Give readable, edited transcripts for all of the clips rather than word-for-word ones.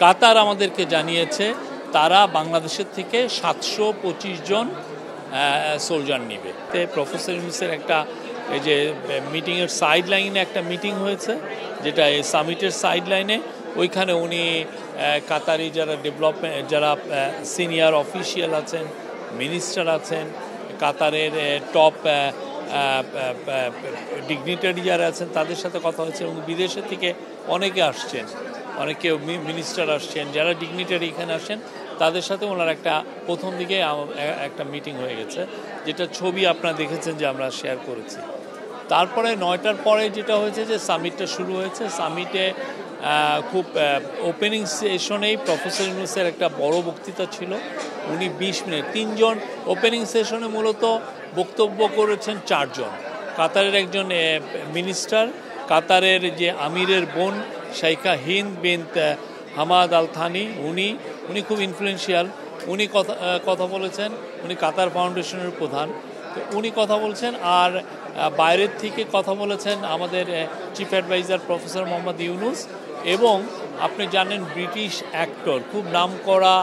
কাতার আমাদেরকে জানিয়েছে তারা বাংলাদেশের থেকে 725 জন সোলজার নেবে। প্রফেসর ইউনূসের একটা এই যে মিটিংয়ের সাইড লাইনে একটা মিটিং হয়েছে, যেটা এই সামিটের সাইড লাইনে, ওইখানে উনি কাতারি যারা ডেভেলপমেন্ট, যারা সিনিয়র অফিসিয়াল আছেন, মিনিস্টার আছেন, কাতারের টপ ডিগনিটারি যারা আছেন তাদের সাথে কথা হয়েছে, এবং বিদেশের থেকে অনেকে আসছেন, অনেকে মিনিস্টার আসছেন, যারা ডিগনিটারি এখানে আসেন তাদের সাথে ওনার একটা প্রথম দিকে একটা মিটিং হয়ে গেছে, যেটা ছবি আপনারা দেখেছেন যে আমরা শেয়ার করেছি। তারপরে 9টার পরে যেটা হয়েছে যে সামিটটা শুরু হয়েছে। সামিটে খুব ওপেনিং সেশনেই প্রফেসর ইউনূসের একটা বড় বক্তৃতা ছিল। উনি 20 মিনিট, 3 জন ওপেনিং সেশনে মূলত বক্তব্য করেছেন 4 জন। কাতারের একজন মিনিস্টার, কাতারের যে আমিরের বোন শাইখা হিন্দ বিনত হামাদ আল থানি, উনি খুব ইনফ্লুয়েন্সিয়াল, উনি কথা বলেছেন। উনি কাতার ফাউন্ডেশনের প্রধান, তো উনি কথা বলছেন। আর বাইরের থেকে কথা বলেছেন আমাদের chief adviser professor Mohammad Yunus, এবং আপনি জানেন ব্রিটিশ অ্যাক্টর, খুব নামকরা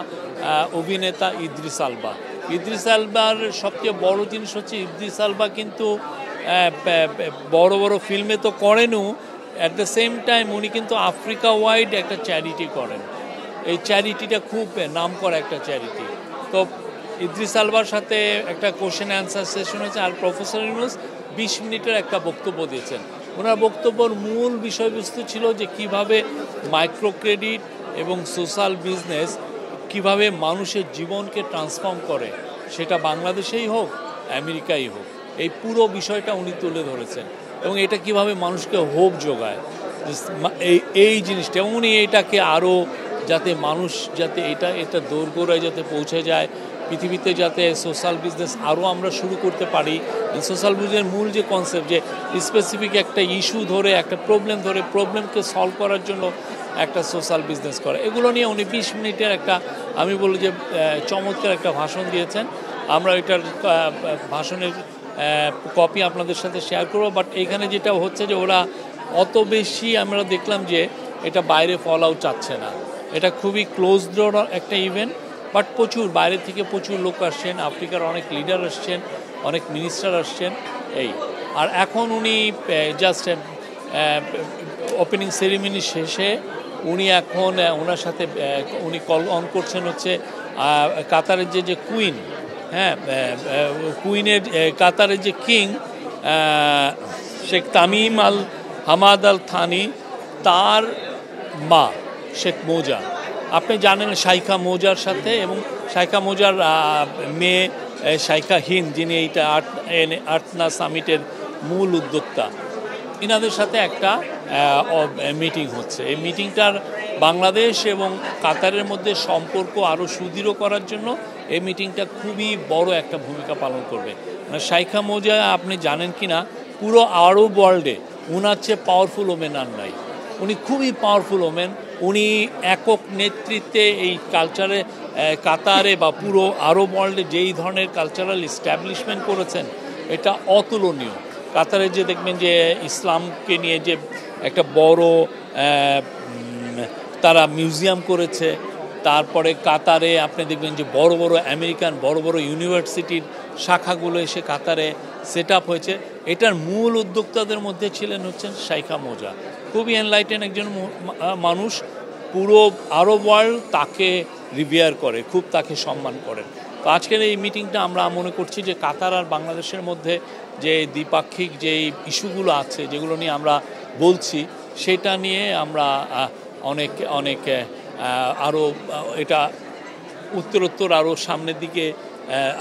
অভিনেতা ইদ্রিস আলবা। ইদ্রিস আলবার সবচেয়ে বড় জিনিস হচ্ছে ইদ্রিস আলবা কিন্তু বড় বড় ফিল্মে তো করেনও, অ্যাট দ্য সেম টাইম উনি কিন্তু আফ্রিকা ওয়াইড একটা চ্যারিটি করেন। এই চ্যারিটিটা খুব নামকরা একটা চ্যারিটি। তো ইদ্রিস আলবার সাথে একটা কোশ্চেন অ্যান্সার সেশন হয়েছে, আর প্রফেসর ইউনূস 20 মিনিটের একটা বক্তব্য দিয়েছেন। ওনার বক্তব্যর মূল বিষয়বস্তু ছিল যে কিভাবে মাইক্রো ক্রেডিট এবং সোশ্যাল বিজনেস কিভাবে মানুষের জীবনকে ট্রান্সফর্ম করে, সেটা বাংলাদেশেই হোক আমেরিকাই হোক, এই পুরো বিষয়টা উনি তুলে ধরেছেন, এবং এটা কিভাবে মানুষকে হোপ যোগায় এই জিনিসটা, এবং উনি এটাকে আরও যাতে মানুষ যাতে এটা দোরগোড়ায় যাতে পৌঁছে যায় পৃথিবীতে, যাতে সোশ্যাল বিজনেস আরও আমরা শুরু করতে পারি। সোশ্যাল বিজনেসের মূল যে কনসেপ্ট, যে স্পেসিফিক একটা ইস্যু ধরে, একটা প্রবলেম ধরে, প্রবলেমকে সলভ করার জন্য একটা সোশ্যাল বিজনেস করে, এগুলো নিয়ে উনি 20 মিনিটের একটা, আমি বলি যে চমৎকার একটা ভাষণ দিয়েছেন। আমরা এটার ভাষণের কপি আপনাদের সাথে শেয়ার করবো। বাট এখানে যেটা হচ্ছে যে ওরা অত বেশি আমরা দেখলাম যে এটা বাইরে ফল আউট চাচ্ছে না, এটা খুবই ক্লোজ ডোর একটা ইভেন্ট। বাট প্রচুর বাইরে থেকে প্রচুর লোক আসছেন, আফ্রিকার অনেক লিডার আসছেন, অনেক মিনিস্টার আসছেন। এই আর এখন উনি জাস্ট ওপেনিং সেরিমনি শেষে উনি এখন ওনার সাথে উনি কল অন করছেন হচ্ছে কাতারের যে কুইন, হ্যাঁ কুইনের, কাতারের যে কিং শেখ তামিম আল হামাদ আল থানি, তার মা শেখ মৌজা, আপনি জানেন শাইখা মৌজার সাথে, এবং শাইখা মৌজার মেয়ে শাইখা হিন্দ, যিনি এইটা আর্টনা সামিটের মূল উদ্যোক্তা, ইনাদের সাথে একটা মিটিং হচ্ছে। এই মিটিংটার বাংলাদেশ এবং কাতারের মধ্যে সম্পর্ক আরও সুদৃঢ় করার জন্য এই মিটিংটা খুবই বড় একটা ভূমিকা পালন করবে। শাইখা মৌজা আপনি জানেন কি না, পুরো আরব ওয়ার্ল্ডে উনার চেয়ে পাওয়ারফুল ওমেন আর নাই। উনি খুবই পাওয়ারফুল ওমেন। উনি একক নেতৃত্বে এই কালচারে কাতারে বা পুরো আরব ওয়ার্ল্ডে যেই ধরনের কালচারাল এস্টাবলিশমেন্ট করেছেন, এটা অতুলনীয়। কাতারে যে দেখবেন যে ইসলামকে নিয়ে যে একটা বড় তারা মিউজিয়াম করেছে, তারপরে কাতারে আপনি দেখবেন যে বড় বড় আমেরিকান বড় বড় ইউনিভার্সিটির শাখাগুলো এসে কাতারে সেট আপ হয়েছে। এটার মূল উদ্যোক্তাদের মধ্যে হচ্ছেন শাইখা মৌজা। খুবই এনলাইটেন একজন মানুষ, পুরো আরব ওয়ার্ল্ড তাকে রিভিয়ার করে, খুব তাকে সম্মান করেন। তো আজকের এই মিটিংটা আমরা মনে করছি যে কাতার আর বাংলাদেশের মধ্যে যে দ্বিপাক্ষিক যে ইস্যুগুলো আছে, যেগুলো নিয়ে আমরা বলছি, সেটা নিয়ে আমরা অনেক আরও এটা উত্তরোত্তর আরও সামনের দিকে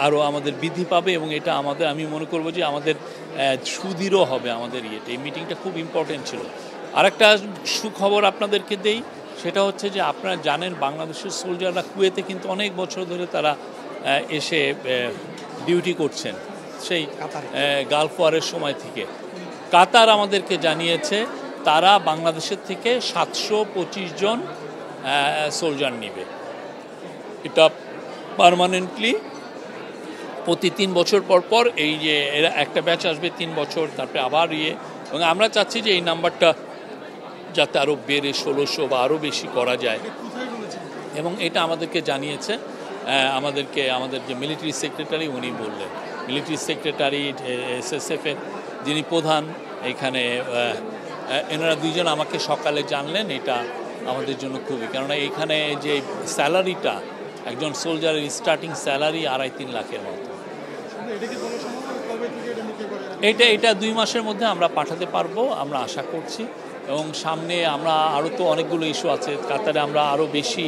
আরও আমাদের বৃদ্ধি পাবে, এবং এটা আমাদের, আমি মনে করব যে আমাদের সুদৃঢ় হবে আমাদের ইয়েটা। এই মিটিংটা খুব ইম্পর্টেন্ট ছিল। আরেকটা সুখবর আপনাদেরকে দেই, সেটা হচ্ছে যে আপনারা জানেন বাংলাদেশের সোলজাররা কুয়েতে কিন্তু অনেক বছর ধরে তারা এসে ডিউটি করছেন, সেই গালফ ওয়ারের সময় থেকে। কাতার আমাদেরকে জানিয়েছে তারা বাংলাদেশের থেকে 725 জন সোলজার নেবে। এটা পার্মানেন্টলি প্রতি 3 বছর পর পর এই যে এরা একটা ব্যাচ আসবে 3 বছর, তারপরে আবার এবং আমরা চাচ্ছি যে এই নাম্বারটা যাতে আরও বেড়ে 1600 বা আরও বেশি করা যায়। এবং এটা আমাদেরকে জানিয়েছে আমাদের যে মিলিটারি সেক্রেটারি উনি বললেন, মিলিটারি সেক্রেটারি SSF-এর যিনি প্রধান এখানে, এনারা দুইজন আমাকে সকালে জানলেন। এটা আমাদের জন্য খুবই, কেননা এখানে যে স্যালারিটা একজন সোলজারের স্টার্টিং স্যালারি 2.5-3 লাখের মতো। এটা 2 মাসের মধ্যে আমরা পাঠাতে পারবো, আমরা আশা করছি। এবং সামনে আমরা আরও তো অনেকগুলো ইস্যু আছে। কাতারে আমরা আরও বেশি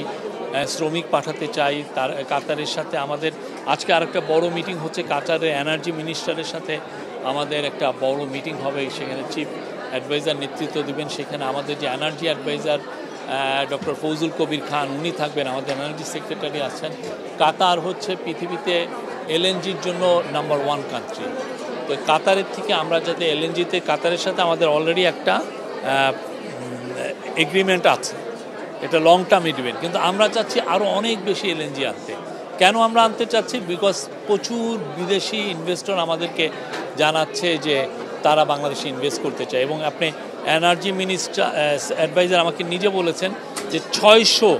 শ্রমিক পাঠাতে চাই। কাতারের সাথে আমাদের আজকে আরেকটা বড় মিটিং হচ্ছে, কাতারের এনার্জি মিনিস্টারের সাথে আমাদের একটা বড় মিটিং হবে। সেখানে চিফ অ্যাডভাইজার নেতৃত্ব দেবেন। সেখানে আমাদের যে energy adviser doctor Fouzul Kabir Khan উনি থাকবেন, আমাদের এনার্জি সেক্রেটারি আছেন। কাতার হচ্ছে পৃথিবীতে LNGর জন্য নাম্বার 1 কান্ট্রি। তো কাতারের থেকে আমরা যাতে LNGতে, কাতারের সাথে আমাদের অলরেডি একটা এগ্রিমেন্ট আছে, এটা লং টার্ম এগ্রিমেন্ট, কিন্তু আমরা চাচ্ছি আরও অনেক বেশি LNG আনতে। কেন আমরা আনতে চাচ্ছি? বিকজ প্রচুর বিদেশি ইনভেস্টর আমাদেরকে জানাচ্ছে যে তারা বাংলাদেশে ইনভেস্ট করতে চায়। এবং আপনি এনার্জি মিনিস্টার অ্যাডভাইজার আমাকে নিজে বলেছেন যে 600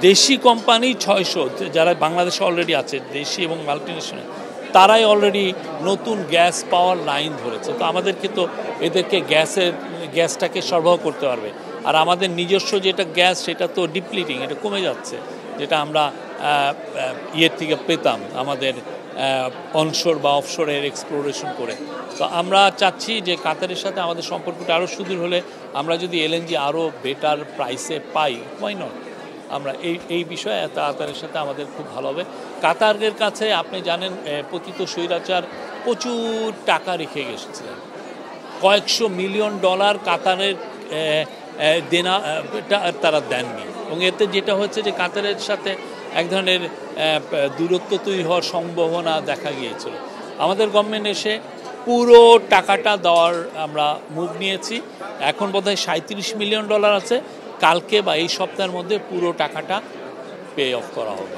দেশি কোম্পানি, 600 যারা বাংলাদেশে অলরেডি আছে, দেশি এবং মাল্টিনেশনাল, তারাই অলরেডি নতুন গ্যাস পাওয়ার লাইন ধরেছে। তো আমাদেরকে তো এদেরকে গ্যাসটাকে সরবরাহ করতে পারবে। আর আমাদের নিজস্ব যেটা গ্যাস সেটা তো ডিপ্লিটিং, এটা কমে যাচ্ছে, যেটা আমরা ইয়ের থেকে পেতাম আমাদের অনশোর বা অফশোরের এক্সপ্লোরেশন করে। তো আমরা চাচ্ছি যে কাতারের সাথে আমাদের সম্পর্কটা আরও সুদৃঢ় হলে আমরা যদি LNG আরও বেটার প্রাইসে পাই, হোয়াই নট। আমরা এই বিষয়ে কাতারের সাথে আমাদের খুব ভালো হবে। কাতারের কাছে আপনি জানেন পতিত স্বৈরাচার প্রচুর টাকা রেখে গেছিলেন, কয়েকশো মিলিয়ন ডলার কাতারের দেনা তারা দেননি। এবং এতে যেটা হচ্ছে যে কাতারের সাথে এক ধরনের দূরত্ব তৈরি হওয়ার সম্ভাবনা দেখা গিয়েছিল। আমাদের গভর্নমেন্ট এসে পুরো টাকাটা দেওয়ার আমরা মুভ নিয়েছি। এখন বোধহয় 37 মিলিয়ন ডলার আছে। কালকে বা এই সপ্তাহের মধ্যে পুরো টাকাটা পে অফ করা হবে।